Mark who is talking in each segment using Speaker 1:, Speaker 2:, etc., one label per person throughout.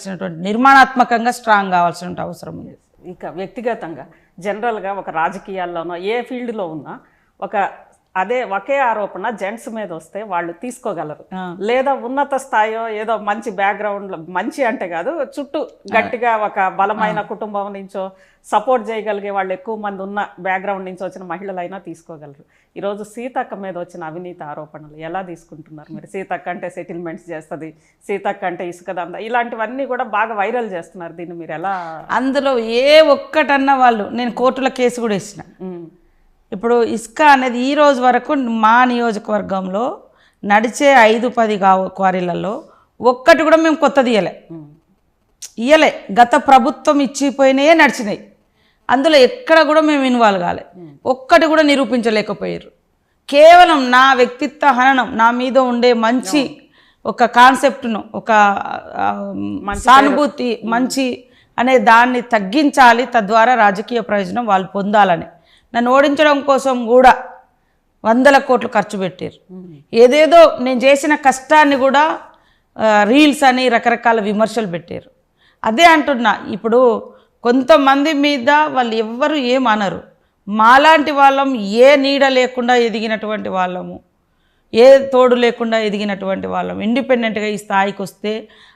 Speaker 1: కావాల్సినటువంటి నిర్మాణాత్మకంగా స్ట్రాంగ్ కావాల్సిన అవసరం ఉంది.
Speaker 2: ఇక వ్యక్తిగతంగా జనరల్గా ఒక రాజకీయాల్లోనో ఏ ఫీల్డ్లో ఉన్నా ఒకే ఆరోపణ జెంట్స్ మీద వస్తే వాళ్ళు తీసుకోగలరు, లేదా ఉన్నత స్థాయో ఏదో మంచి బ్యాక్గ్రౌండ్లో, మంచి అంటే కాదు, చుట్టూ గట్టిగా ఒక బలమైన కుటుంబం నుంచో సపోర్ట్ చేయగలిగే వాళ్ళు ఎక్కువ మంది ఉన్న బ్యాక్గ్రౌండ్ నుంచి వచ్చిన మహిళలైనా తీసుకోగలరు. ఈరోజు సీతక్క మీద వచ్చిన అవినీతి ఆరోపణలు ఎలా తీసుకుంటున్నారు మీరు? సీతక్క అంటే సెటిల్మెంట్స్ చేస్తుంది, సీతక్క అంటే ఇసుక దందా, ఇలాంటివన్నీ కూడా బాగా వైరల్ చేస్తున్నారు. దీన్ని మీరు ఎలా?
Speaker 1: అందులో ఏ ఒక్కటన్నా వాళ్ళు, నేను కోర్టులో కేసు కూడా వేసిన. ఇప్పుడు ఇసుక అనేది ఈ రోజు వరకు మా నియోజకవర్గంలో నడిచే 5-10 క్వారీలలో ఒక్కటి కూడా మేము కొత్తది ఇయ్యలే. గత ప్రభుత్వం ఇచ్చిపోయినాయే నడిచినాయి. అందులో ఎక్కడ కూడా మేము ఇన్వాల్వ్ కాలే, ఒక్కటి కూడా నిరూపించలేకపోయారు. కేవలం నా వ్యక్తిత్వ హననం, నా మీద ఉండే మంచి ఒక కాన్సెప్ట్ను, ఒక సానుభూతి, మంచి అనే దాన్ని తగ్గించాలి, తద్వారా రాజకీయ ప్రయోజనం వాళ్ళు పొందాలని నన్ను ఓడించడం కోసం కూడా 100 కోట్లు ఖర్చు పెట్టారు. ఏదేదో నేను చేసిన కష్టాన్ని కూడా రీల్స్ అని రకరకాల విమర్శలు పెట్టారు. అదే అంటున్నా, ఇప్పుడు కొంతమంది మీద వాళ్ళు ఎవ్వరు ఏమనరు. మాలాంటి వాళ్ళం, ఏ నీడ లేకుండా ఎదిగినటువంటి వాళ్ళము, ఏ తోడు లేకుండా ఎదిగినటువంటి వాళ్ళం, ఇండిపెండెంట్గా ఈ స్థాయికి వస్తే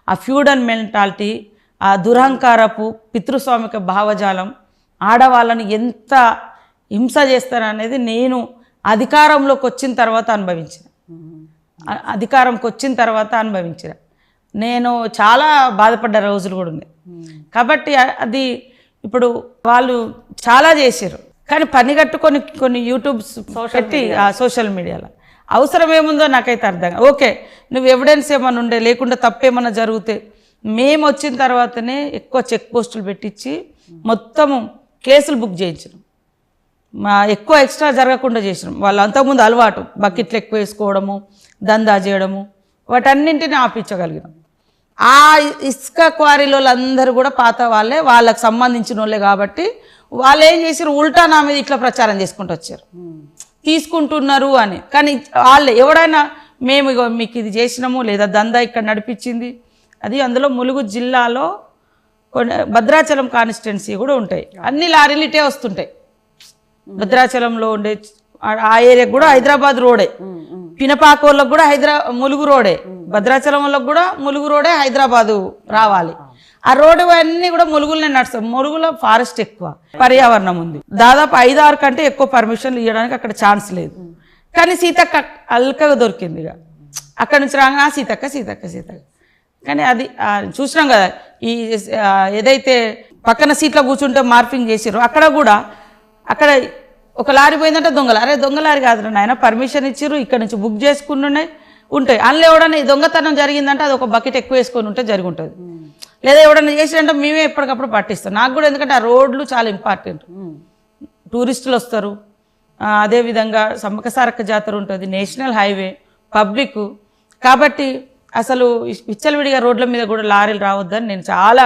Speaker 1: ఆ ఫ్యూడల్ మెంటాలిటీ, ఆ దురహంకారపు పితృస్వామిక భావజాలం ఆడవాళ్ళని ఎంత హింస చేస్తారనేది నేను అధికారంలోకి వచ్చిన తర్వాత అనుభవించిన. నేను చాలా బాధపడ్డ రోజులు కూడా ఉన్నాయి. కాబట్టి అది ఇప్పుడు వాళ్ళు చాలా చేశారు, కానీ పని కట్టుకొని కొన్ని యూట్యూబ్స్ పెట్టి సోషల్ మీడియాలో అవసరం ఏముందో నాకైతే అర్థం కాదు. ఓకే, నువ్వు ఎవిడెన్స్ ఏమైనా ఉండే, లేకుండా తప్పేమన్నా జరిగితే మేము వచ్చిన తర్వాతనే ఎక్కువ చెక్ పోస్టులు పెట్టించి మొత్తము కేసులు బుక్ చేయించినాం. ఎక్కువ ఎక్స్ట్రా జరగకుండా చేసినాం. వాళ్ళు అంతకుముందు అలవాటు బకెట్లు ఎక్కువ వేసుకోవడము, దందా చేయడము, వాటన్నింటినీ ఆపించగలిగినాం. ఆ ఇసుక క్వారీలో అందరూ కూడా పాత వాళ్ళే, వాళ్ళకి సంబంధించిన వాళ్ళే. కాబట్టి వాళ్ళు ఏం చేశారు, ఉల్టా నా మీద ఇట్లా ప్రచారం చేసుకుంటూ వచ్చారు, తీసుకుంటున్నారు అని. కానీ వాళ్ళే ఎవడైనా మేము మీకు ఇది చేసినాము, లేదా దందా ఇక్కడ నడిపించింది అది. అందులో ములుగు జిల్లాలో భద్రాచలం కాన్స్టిట్యున్సీ కూడా ఉంటాయి, అన్ని లారీలు ఇటే వస్తుంటాయి. భద్రాచలంలో ఉండే ఆ ఏరియాకి కూడా హైదరాబాద్ రోడే, పినపాక వాళ్ళకి కూడా ములుగు రోడే, భద్రాచలం వాళ్ళకి కూడా ములుగు రోడే హైదరాబాదు రావాలి. ఆ రోడ్డు అన్నీ కూడా ములుగులనే నడుస్తాం. ములుగులో ఫారెస్ట్ ఎక్కువ, పర్యావరణం ఉంది. దాదాపు 5-6 కంటే ఎక్కువ పర్మిషన్లు ఇవ్వడానికి అక్కడ ఛాన్స్ లేదు. కానీ సీతక్క అల్కగా దొరికింది. ఇక అక్కడ నుంచి రాగా సీతక్క. కానీ అది చూసినాం కదా, ఈ ఏదైతే పక్కన సీట్లో కూర్చుంటే మార్పింగ్ చేసారో అక్కడ కూడా, అక్కడ ఒక లారీ పోయిందంటే దొంగ లారీ కాదు నాయన, పర్మిషన్ ఇచ్చిర్రు, ఇక్కడ నుంచి బుక్ చేసుకుని ఉంటాయి. అందులో ఎవడన్నా దొంగతనం జరిగిందంటే అది ఒక బకెట్ ఎక్కువ వేసుకొని ఉంటే జరిగి ఉంటుంది. లేదా ఎవడన్నా చేసినంటే మేమే ఎప్పటికప్పుడు పట్టిస్తాం. నాకు కూడా, ఎందుకంటే ఆ రోడ్లు చాలా ఇంపార్టెంట్. టూరిస్టులు వస్తారు, అదేవిధంగా సమ్మక్క సారక్క జాతర ఉంటుంది, నేషనల్ హైవే, పబ్లిక్. కాబట్టి అసలు విచ్చలవిడిగా రోడ్ల మీద కూడా లారీలు రావద్దని నేను చాలా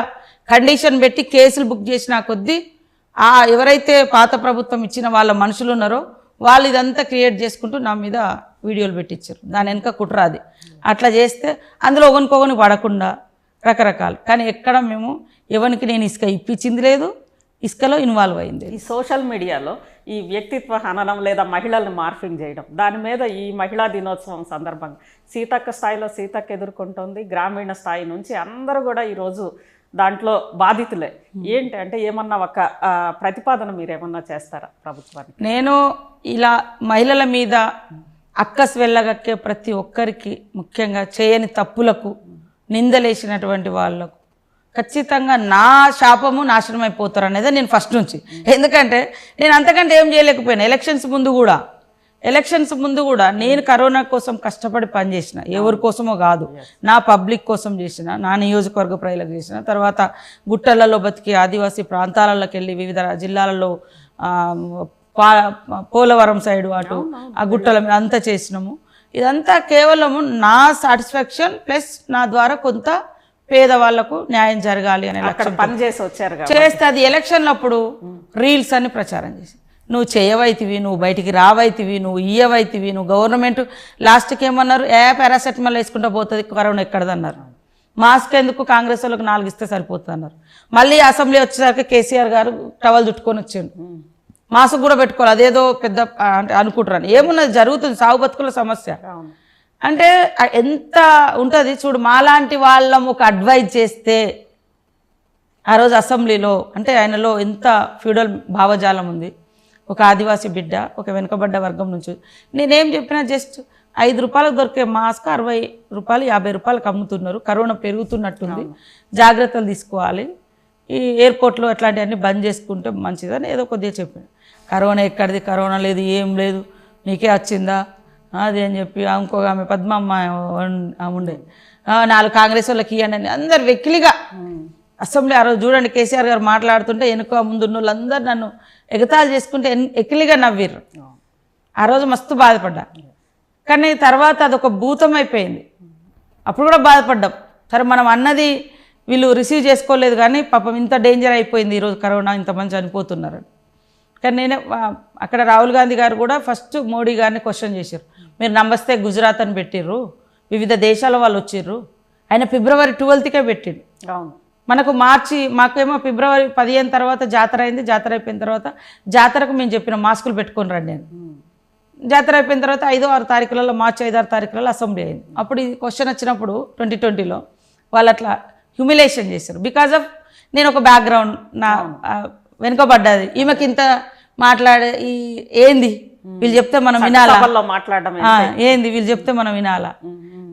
Speaker 1: కండిషన్ పెట్టి కేసులు బుక్ చేసిన కొద్దీ ఎవరైతే పాత ప్రభుత్వం ఇచ్చిన వాళ్ళ మనుషులు ఉన్నారో వాళ్ళు ఇదంతా క్రియేట్ చేసుకుంటూ నా మీద వీడియోలు పెట్టించారు. దాని వెనుక కుట్రాది. అట్లా చేస్తే అందులో ఒకరికొకరిని పడకుండా రకరకాలు. కానీ ఎక్కడ మేము ఎవరికి నేను ఇసుక ఇప్పించింది లేదు, ఇసుకలో ఇన్వాల్వ్ అయింది.
Speaker 2: ఈ సోషల్ మీడియాలో ఈ వ్యక్తిత్వ హననం లేదా మహిళల్ని మార్ఫింగ్ చేయడం, దాని మీద ఈ మహిళా దినోత్సవం సందర్భంగా సీతక్క స్థాయిలో సీతక్క ఎదుర్కొంటుంది, గ్రామీణ స్థాయి నుంచి అందరూ కూడా ఈరోజు దాంట్లో బాధితులే. ఏంటి అంటే ఏమన్నా ఒక ప్రతిపాదన మీరు ఏమన్నా చేస్తారా ప్రభుత్వానికి?
Speaker 1: నేను ఇలా మహిళల మీద అక్కస్ వెళ్ళగక్కే ప్రతి ఒక్కరికి, ముఖ్యంగా చేయని తప్పులకు నిందలేసినటువంటి వాళ్ళకు ఖచ్చితంగా నా శాపము నాశనం అయిపోతారు అనేది నేను ఫస్ట్ నుంచి. ఎందుకంటే నేను అంతకంటే ఏం చేయలేకపోయినా. ఎలక్షన్స్ ముందు కూడా నేను కరోనా కోసం కష్టపడి పనిచేసిన, ఎవరి కోసమో కాదు, నా పబ్లిక్ కోసం చేసిన, నా నియోజకవర్గ ప్రజలకు చేసిన. తర్వాత గుట్టలలో బతికి ఆదివాసీ ప్రాంతాలలోకి వెళ్ళి వివిధ జిల్లాలలో పోలవరం సైడు అటు ఆ గుట్టల మీద అంతా చేసినాము. ఇదంతా కేవలము నా సాటిస్ఫాక్షన్ ప్లస్ నా ద్వారా కొంత పేదవాళ్లకు న్యాయం జరగాలి అనే లక్ష్యం
Speaker 2: పనిచేసి వచ్చారు.
Speaker 1: చేస్తే అది ఎలక్షన్లప్పుడు రీల్స్ అని ప్రచారం చేసి, నువ్వు చేయవైతివి, నువ్వు బయటికి రావైతివి, నువ్వు ఇయ్యవైతివి, నువ్వు గవర్నమెంట్ లాస్ట్కి ఏమన్నారు, పారాసెటమాల్ వేసుకుంటూ పోతుంది కరోనా ఎక్కడదన్నారు. మాస్క్ ఎందుకు, కాంగ్రెస్ వాళ్ళకి 4 ఇస్తే సరిపోతుంది అన్నారు. మళ్ళీ అసెంబ్లీ వచ్చేసరికి కేసీఆర్ గారు టవల్ చుట్టుకొని వచ్చిండు. మాస్క్ కూడా పెట్టుకోవాలి, అదేదో పెద్ద అంటే అనుకుంటున్నాను. ఏమున్నది, జరుగుతుంది సాగు బతుకుల సమస్య. అంటే ఎంత ఉంటుంది చూడు. మాలాంటి వాళ్ళం ఒక అడ్వైజ్ చేస్తే ఆ రోజు అసెంబ్లీలో, అంటే ఆయనలో ఎంత ఫ్యూడల్ భావజాలం ఉంది. ఒక ఆదివాసీ బిడ్డ, ఒక వెనుకబడ్డ వర్గం నుంచి. నేనేం చెప్పినా జస్ట్ 5 రూపాయలకు దొరికే మాస్క్ 60 రూపాయలు 50 రూపాయలకు అమ్ముతున్నారు. కరోనా పెరుగుతున్నట్టుంది, జాగ్రత్తలు తీసుకోవాలి, ఈ ఎయిర్పోర్ట్లో అట్లాంటివన్నీ బంద్ చేసుకుంటే మంచిదని ఏదో కొద్దిగా చెప్పాను. కరోనా ఎక్కడిది, కరోనా లేదు, ఏం లేదు, నీకే వచ్చిందా అది అని చెప్పి ఇంకొక ఆమె పద్మమ్మ ఉండే 4 కాంగ్రెస్ వాళ్ళకి ఇవ్వండి అని అందరు వెకిలిగా అసెంబ్లీ ఆ రోజు చూడండి. కేసీఆర్ గారు మాట్లాడుతుంటే వెనుక ముందున్న వాళ్ళందరూ నన్ను ఎగతాళి చేసుకుంటే ఎకిలిగా నవ్విర్రు. ఆ రోజు మస్తు బాధపడ్డా. కానీ తర్వాత అదొక భూతం అయిపోయింది. అప్పుడు కూడా బాధపడ్డాం. సరే మనం అన్నది వీళ్ళు రిసీవ్ చేసుకోలేదు, కానీ పాపం ఇంత డేంజర్ అయిపోయింది ఈరోజు కరోనా, ఇంతమంది చనిపోతున్నారు. కానీ నేనే అక్కడ రాహుల్ గాంధీ గారు కూడా ఫస్ట్ మోడీ గారిని క్వశ్చన్ చేశారు. మీరు నమస్తే గుజరాత్ అని పెట్టిర్రు, వివిధ దేశాల వాళ్ళు వచ్చిర్రు. ఆయన ఫిబ్రవరి 12కే పెట్టిండు. మనకు మాకేమో ఫిబ్రవరి 15 తర్వాత జాతర అయింది. జాతర అయిపోయిన తర్వాత జాతరకు మేము చెప్పిన మాస్కులు పెట్టుకొని రండి నేను. జాతర అయిపోయిన తర్వాత 5-6 తారీఖులలో, మార్చి 5-6 తారీఖులలో అసెంబ్లీ అయింది. అప్పుడు ఈ క్వశ్చన్ వచ్చినప్పుడు 2020లో వాళ్ళు అట్లా హ్యూమిలేషన్ చేశారు. బికాజ్ ఆఫ్ నేను ఒక బ్యాక్గ్రౌండ్ నా వెనుకబడ్డది. ఈమెకి ఇంత మాట్లాడే ఏంది, వీళ్ళు చెప్తే మనం వినాలా, ఏంది వీళ్ళు చెప్తే మనం వినాలా.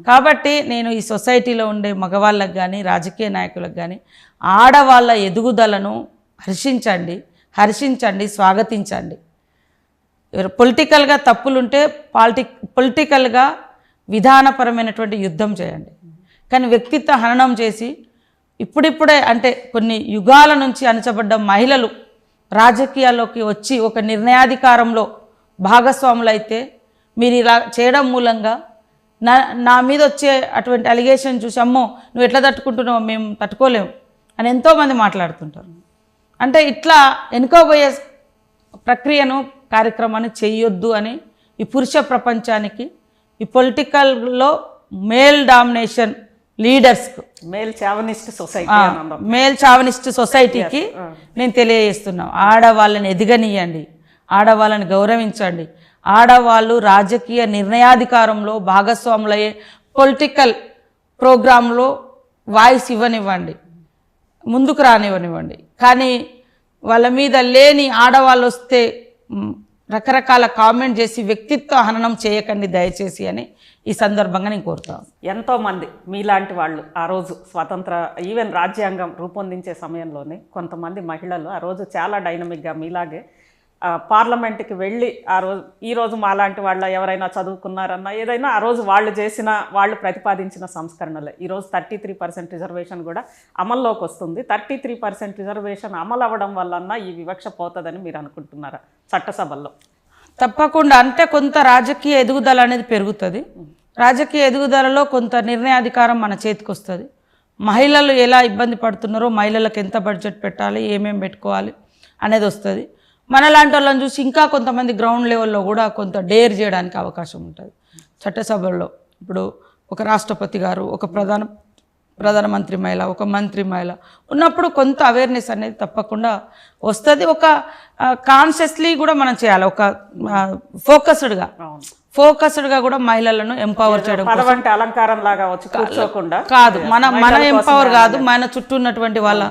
Speaker 1: కాబట్టి నేను ఈ సొసైటీలో ఉండే మగవాళ్ళకు కానీ రాజకీయ నాయకులకు కానీ ఆడవాళ్ళ ఎదుగుదలను హర్షించండి, స్వాగతించండి. పొలిటికల్గా తప్పులుంటే పొలిటికల్గా విధానపరమైనటువంటి యుద్ధం చేయండి. కానీ వ్యక్తిత్వ హననం చేసి ఇప్పుడిప్పుడే అంటే కొన్ని యుగాల నుంచి అణచబడ్డ మహిళలు రాజకీయాల్లోకి వచ్చి ఒక నిర్ణయాధికారంలో భాగస్వాములు అయితే మీరు ఇలా చేయడం మూలంగా నా మీద వచ్చే అటువంటి అలిగేషన్ చూసి అమ్మో నువ్వు ఎట్లా తట్టుకుంటున్నావు, మేము తట్టుకోలేము అని ఎంతోమంది మాట్లాడుతుంటారు. అంటే ఇట్లా వెనుకోబోయే ప్రక్రియను కార్యక్రమాన్ని చెయ్యొద్దు అని ఈ పురుష ప్రపంచానికి, ఈ పొలిటికల్లో మేల్ డామినేషన్ లీడర్స్కు, మేల్ చావనిస్ట్ సొసైటీకి నేను తెలియజేస్తున్నాను. ఆడవాళ్ళని ఎదగనీయండి, ఆడవాళ్ళని గౌరవించండి, ఆడవాళ్ళు రాజకీయ నిర్ణయాధికారంలో భాగస్వాములయ్యే పొలిటికల్ ప్రోగ్రాంలో వాయిస్ ఇవ్వనివ్వండి, ముందుకు రానివ్వనివ్వండి. కానీ వాళ్ళ మీద లేని ఆడవాళ్ళు వస్తే రకరకాల కామెంట్ చేసి వ్యక్తిత్వ హననం చేయకండి దయచేసి అని ఈ సందర్భంగా నేను కోరుతాను.
Speaker 2: ఎంతోమంది మీలాంటి వాళ్ళు ఆ రోజు స్వతంత్ర ఈవెన్ రాజ్యాంగం రూపొందించే సమయంలోనే కొంతమంది మహిళలు ఆ రోజు చాలా డైనమిక్గా మీలాగే పార్లమెంట్కి వెళ్ళి ఈరోజు మాలాంటి వాళ్ళ ఎవరైనా చదువుకున్నారన్నా ఏదైనా ఆ రోజు వాళ్ళు ప్రతిపాదించిన సంస్కరణలే ఈరోజు 33% రిజర్వేషన్ కూడా అమల్లోకి వస్తుంది. 33% రిజర్వేషన్ అమలు అవ్వడం వల్లన్నా ఈ వివక్ష పోతుందని మీరు అనుకుంటున్నారా చట్టసభల్లో?
Speaker 1: తప్పకుండా. అంటే కొంత రాజకీయ ఎదుగుదల అనేది పెరుగుతుంది. రాజకీయ ఎదుగుదలలో కొంత నిర్ణయాధికారం మన చేతికి వస్తుంది. మహిళలు ఎలా ఇబ్బంది పడుతున్నారో, మహిళలకు ఎంత బడ్జెట్ పెట్టాలి, ఏమేమి పెట్టుకోవాలి అనేది వస్తుంది. మనలాంటి వాళ్ళని చూసి ఇంకా కొంతమంది గ్రౌండ్ లెవెల్లో కూడా కొంత డేర్ చేయడానికి అవకాశం ఉంటుంది చట్టసభల్లో. ఇప్పుడు ఒక రాష్ట్రపతి గారు, ఒక ప్రధానమంత్రి మహిళ, ఒక మంత్రి మహిళ ఉన్నప్పుడు కొంత అవేర్నెస్ అనేది తప్పకుండా వస్తుంది. ఒక కాన్షియస్లీ కూడా మనం చేయాలి, ఒక ఫోకస్డ్గా కూడా మహిళలను ఎంపవర్ చేయడం
Speaker 2: అలంకారం లాగా
Speaker 1: కాదు. మన ఎంపవర్ కాదు, మన చుట్టూ ఉన్నటువంటి వాళ్ళ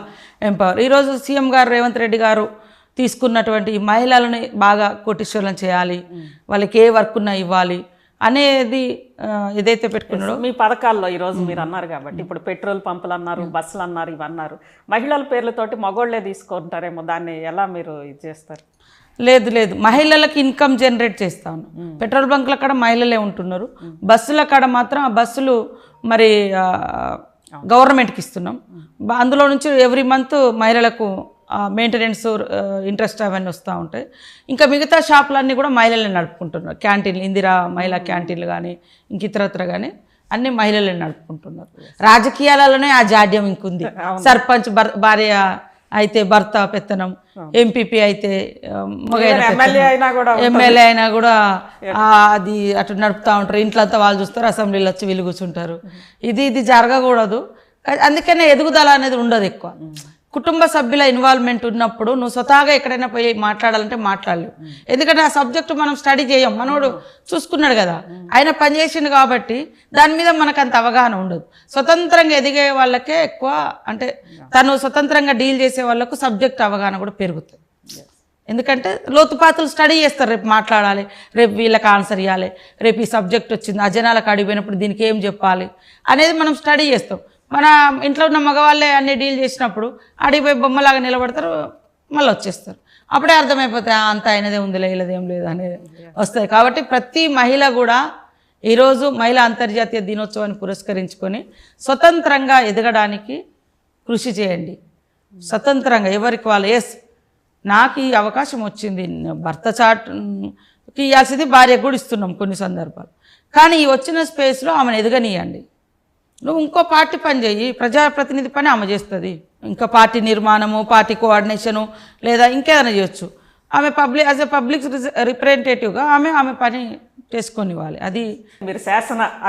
Speaker 1: ఎంపవర్. ఈరోజు సీఎం గారు రేవంత్ రెడ్డి గారు తీసుకున్నటువంటి ఈ మహిళలని బాగా కోటీశ్వరులను చేయాలి, వాళ్ళకి ఏ వర్క్ ఉన్నా ఇవ్వాలి అనేది ఏదైతే పెట్టుకున్నారో
Speaker 2: మీ పథకాల్లో ఈరోజు మీరు అన్నారు కాబట్టి, ఇప్పుడు పెట్రోల్ పంపులు అన్నారు, బస్సులు అన్నారు, ఇవన్నారు, మహిళల పేర్లతోటి మగోళ్లే తీసుకుంటారేమో, దాన్ని ఎలా మీరు ఇది చేస్తారు?
Speaker 1: లేదు, మహిళలకు ఇన్కమ్ జనరేట్ చేస్తాను. పెట్రోల్ బంకుల కాడ మహిళలే ఉంటున్నారు, బస్సుల కాడ మాత్రం ఆ బస్సులు మరి గవర్నమెంట్కి ఇస్తున్నాం. అందులో నుంచి ఎవ్రీ మంత్ మహిళలకు మెయింటెనెన్స్, ఇంట్రెస్ట్ అవన్నీ వస్తూ ఉంటాయి. ఇంకా మిగతా షాపులన్నీ కూడా మహిళలే నడుపుకుంటున్నారు. క్యాంటీన్లు, ఇందిరా మహిళా క్యాంటీన్లు కానీ ఇంక ఇతరత్ర కానీ అన్ని మహిళలే నడుపుకుంటున్నారు. రాజకీయాలలోనే ఆ జాడ్యం ఇంకుంది. సర్పంచ్ భార్య అయితే భర్త పెత్తనం, ఎంపీపీ అయితే ఎమ్మెల్యే అయినా కూడా అది అటు నడుపుతూ ఉంటారు. ఇంట్లో అంతా వాళ్ళు చూస్తారు, అసెంబ్లీలో వచ్చి వీళ్ళు కూర్చుంటారు. ఇది జరగకూడదు. అందుకనే ఎదుగుదల అనేది ఉండదు ఎక్కువ. కుటుంబ సభ్యుల ఇన్వాల్వ్మెంట్ ఉన్నప్పుడు నువ్వు స్వతహాగా ఎక్కడైనా పోయి మాట్లాడాలంటే మాట్లాడలేవు. ఎందుకంటే ఆ సబ్జెక్టు మనం స్టడీ చేయం, మనోడు చూసుకున్నాడు కదా, ఆయన పనిచేసిండు కాబట్టి దాని మీద మనకు అంత అవగాహన ఉండదు. స్వతంత్రంగా ఎదిగే వాళ్ళకే ఎక్కువ, అంటే తను స్వతంత్రంగా డీల్ చేసే వాళ్ళకు సబ్జెక్ట్ అవగాహన కూడా పెరుగుతుంది. ఎందుకంటే లోతుపాతులు స్టడీ చేస్తారు, రేపు మాట్లాడాలి, రేపు వీళ్ళకి ఆన్సర్ ఇవ్వాలి, రేపు ఈ సబ్జెక్ట్ వచ్చింది, ఆ జనాలకు అడిగిపోయినప్పుడు దీనికి ఏం చెప్పాలి అనేది మనం స్టడీ చేస్తాం. మన ఇంట్లో ఉన్న మగవాళ్ళే అన్ని డీల్ చేసినప్పుడు అడిగిపోయి బొమ్మలాగా నిలబడతారు, మళ్ళీ వచ్చేస్తారు. అప్పుడే అర్థమైపోతాయి అంత అయినదే ఉందిలే, ఇలాదేం లేదు అనేది వస్తుంది. కాబట్టి ప్రతి మహిళ కూడా ఈరోజు మహిళా అంతర్జాతీయ దినోత్సవాన్ని పురస్కరించుకొని స్వతంత్రంగా ఎదగడానికి కృషి చేయండి. స్వతంత్రంగా ఎవరికి వాళ్ళు, ఎస్ నాకు ఈ అవకాశం వచ్చింది, భర్త చాటుకి ఇవ్వాల్సింది భార్యకు కూడా ఇస్తున్నాం కొన్ని సందర్భాలు, కానీ ఈ వచ్చిన స్పేస్లో ఆమెను ఎదగనీయండి. నువ్వు ఇంకో పార్టీ పని చేయి, ప్రజాప్రతినిధి పని ఆమె చేస్తుంది, ఇంకా పార్టీ నిర్మాణము, పార్టీ కోఆర్డినేషను, లేదా ఇంకేదైనా చేయొచ్చు. ఆమె యాజ్ ఎ పబ్లిక్ రిప్రజెంటేటివ్గా ఆమె పని చేసుకొని ఇవ్వాలి. అది
Speaker 2: మీరు శాసన